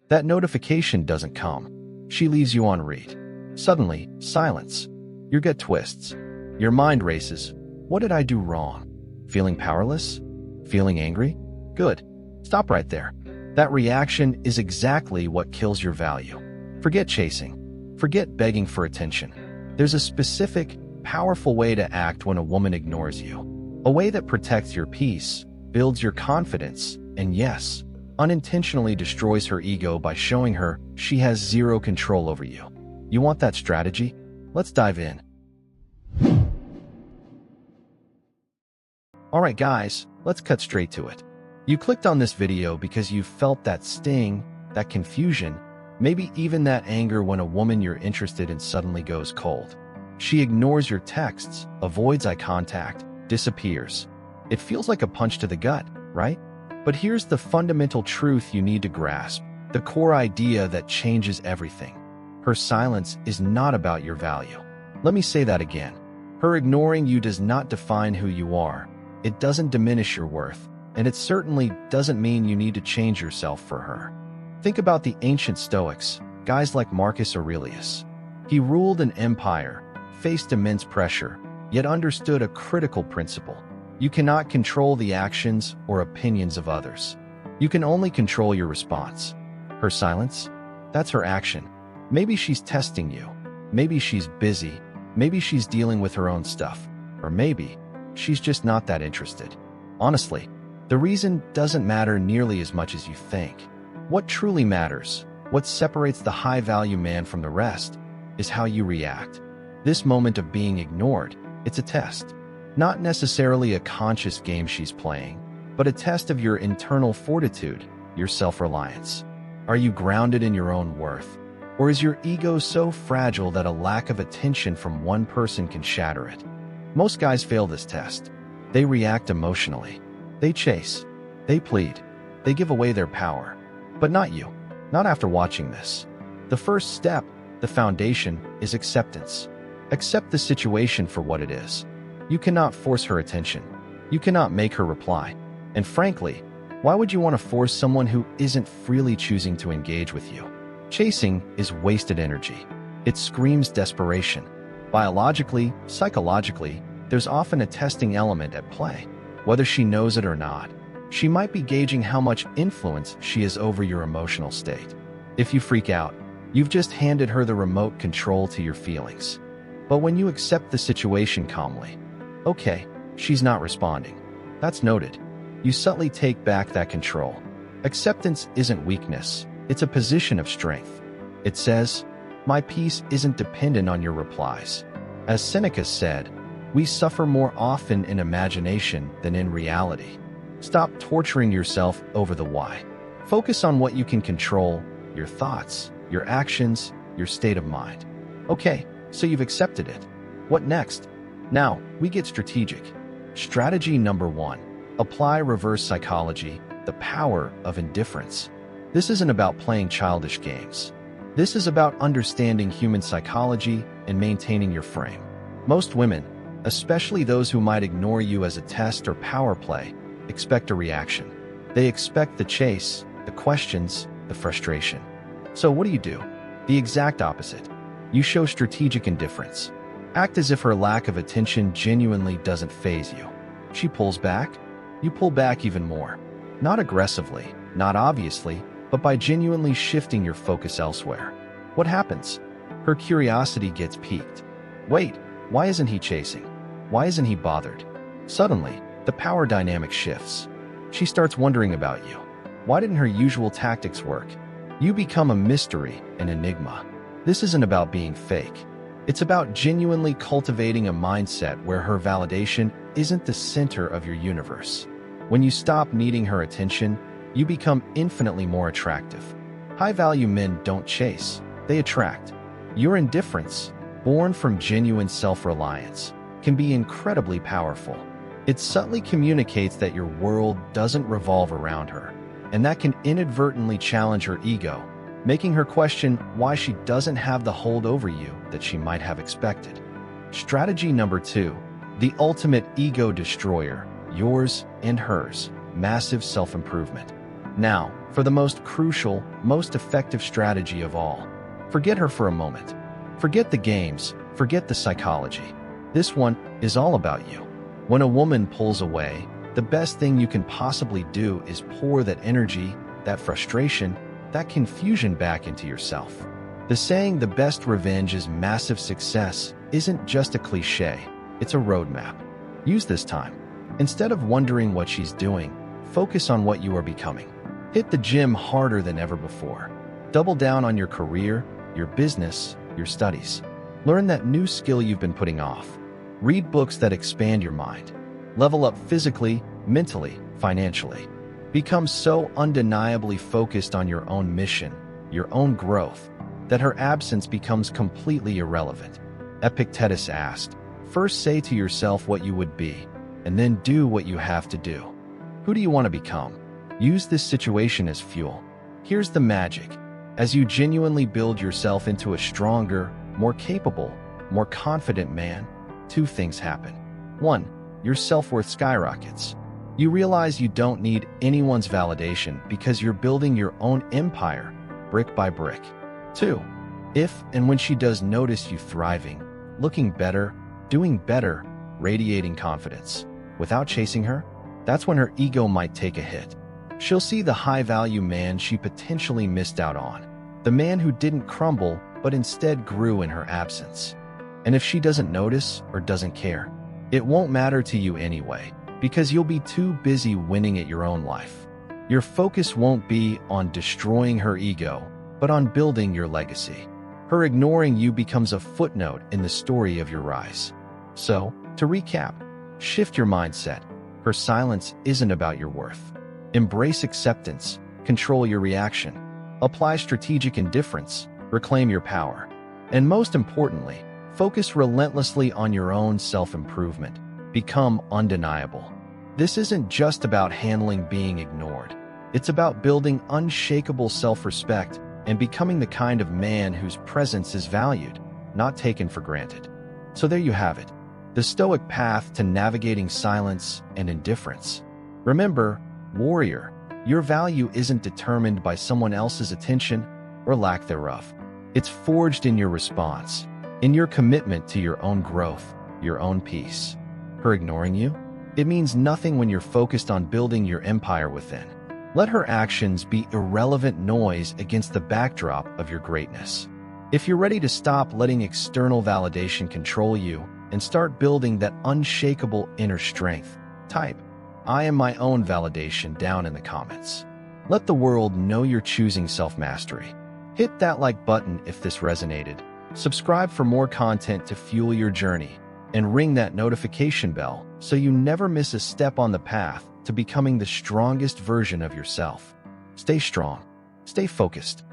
That notification doesn't come. She leaves you on read. Suddenly, silence. Your gut twists. Your mind races. What did I do wrong? Feeling powerless? Feeling angry? Good. Stop right there. That reaction is exactly what kills your value. Forget chasing. Forget begging for attention. There's a specific, powerful way to act when a woman ignores you. A way that protects your peace, builds your confidence, and yes, unintentionally destroys her ego by showing her she has zero control over you. You want that strategy? Let's dive in. Alright guys, let's cut straight to it. You clicked on this video because you felt that sting, that confusion, maybe even that anger when a woman you're interested in suddenly goes cold. She ignores your texts, avoids eye contact, disappears. It feels like a punch to the gut, right? But here's the fundamental truth you need to grasp, the core idea that changes everything. Her silence is not about your value. Let me say that again. Her ignoring you does not define who you are. It doesn't diminish your worth, and it certainly doesn't mean you need to change yourself for her. Think about the ancient Stoics, guys like Marcus Aurelius. He ruled an empire, faced immense pressure, yet understood a critical principle. You cannot control the actions or opinions of others. You can only control your response. Her silence? That's her action. Maybe she's testing you. Maybe she's busy. Maybe she's dealing with her own stuff. Or maybe she's just not that interested. Honestly, the reason doesn't matter nearly as much as you think. What truly matters, what separates the high-value man from the rest, is how you react. This moment of being ignored, it's a test. Not necessarily a conscious game she's playing, but a test of your internal fortitude, your self-reliance. Are you grounded in your own worth? Or is your ego so fragile that a lack of attention from one person can shatter it? Most guys fail this test. They react emotionally. They chase. They plead. They give away their power. But not you. Not after watching this. The first step, the foundation, is acceptance. Accept the situation for what it is. You cannot force her attention. You cannot make her reply. And frankly, why would you want to force someone who isn't freely choosing to engage with you? Chasing is wasted energy. It screams desperation. Biologically, psychologically, there's often a testing element at play. Whether she knows it or not, she might be gauging how much influence she has over your emotional state. If you freak out, you've just handed her the remote control to your feelings. But when you accept the situation calmly, okay, she's not responding. That's noted. You subtly take back that control. Acceptance isn't weakness. It's a position of strength. It says, my peace isn't dependent on your replies. As Seneca said, we suffer more often in imagination than in reality. Stop torturing yourself over the why. Focus on what you can control, your thoughts, your actions, your state of mind. Okay, so you've accepted it. What next? Now, we get strategic. Strategy number 1. Apply reverse psychology, the power of indifference. This isn't about playing childish games. This is about understanding human psychology and maintaining your frame. Most women, especially those who might ignore you as a test or power play, expect a reaction. They expect the chase, the questions, the frustration. So what do? The exact opposite. You show strategic indifference. Act as if her lack of attention genuinely doesn't faze you. She pulls back, you pull back even more. Not aggressively, not obviously, but by genuinely shifting your focus elsewhere. What happens? Her curiosity gets piqued. Wait, why isn't he chasing? Why isn't he bothered? Suddenly, the power dynamic shifts. She starts wondering about you. Why didn't her usual tactics work? You become a mystery, an enigma. This isn't about being fake. It's about genuinely cultivating a mindset where her validation isn't the center of your universe. When you stop needing her attention, you become infinitely more attractive. High-value men don't chase, they attract. Your indifference, born from genuine self-reliance, can be incredibly powerful. It subtly communicates that your world doesn't revolve around her, and that can inadvertently challenge her ego, making her question why she doesn't have the hold over you that she might have expected. Strategy number 2, the ultimate ego destroyer, yours and hers, massive self-improvement. Now, for the most crucial, most effective strategy of all. Forget her for a moment. Forget the games, forget the psychology. This one is all about you. When a woman pulls away, the best thing you can possibly do is pour that energy, that frustration, that confusion back into yourself. The saying, "the best revenge is massive success," isn't just a cliche, it's a roadmap. Use this time. Instead of wondering what she's doing, focus on what you are becoming. Hit the gym harder than ever before. Double down on your career, your business, your studies. Learn that new skill you've been putting off. Read books that expand your mind. Level up physically, mentally, financially. Become so undeniably focused on your own mission, your own growth, that her absence becomes completely irrelevant. Epictetus asked, "First say to yourself what you would be, and then do what you have to do." Who do you want to become? Use this situation as fuel. Here's the magic. As you genuinely build yourself into a stronger, more capable, more confident man, two things happen. One, your self-worth skyrockets. You realize you don't need anyone's validation because you're building your own empire, brick by brick. Two, if and when she does notice you thriving, looking better, doing better, radiating confidence, without chasing her, that's when her ego might take a hit. She'll see the high-value man she potentially missed out on, the man who didn't crumble but instead grew in her absence. And if she doesn't notice or doesn't care, it won't matter to you anyway, because you'll be too busy winning at your own life. Your focus won't be on destroying her ego, but on building your legacy. Her ignoring you becomes a footnote in the story of your rise. So, to recap, shift your mindset. Her silence isn't about your worth. Embrace acceptance, control your reaction, apply strategic indifference, reclaim your power. And most importantly, focus relentlessly on your own self-improvement. Become undeniable. This isn't just about handling being ignored. It's about building unshakable self-respect and becoming the kind of man whose presence is valued, not taken for granted. So there you have it, the Stoic path to navigating silence and indifference. Remember, warrior, your value isn't determined by someone else's attention or lack thereof. It's forged in your response, in your commitment to your own growth, your own peace. Her ignoring you? It means nothing when you're focused on building your empire within. Let her actions be irrelevant noise against the backdrop of your greatness. If you're ready to stop letting external validation control you and start building that unshakable inner strength, type, "I am my own validation" down in the comments. Let the world know you're choosing self-mastery. Hit that like button if this resonated. Subscribe for more content to fuel your journey, and ring that notification bell so you never miss a step on the path to becoming the strongest version of yourself. Stay strong, stay focused,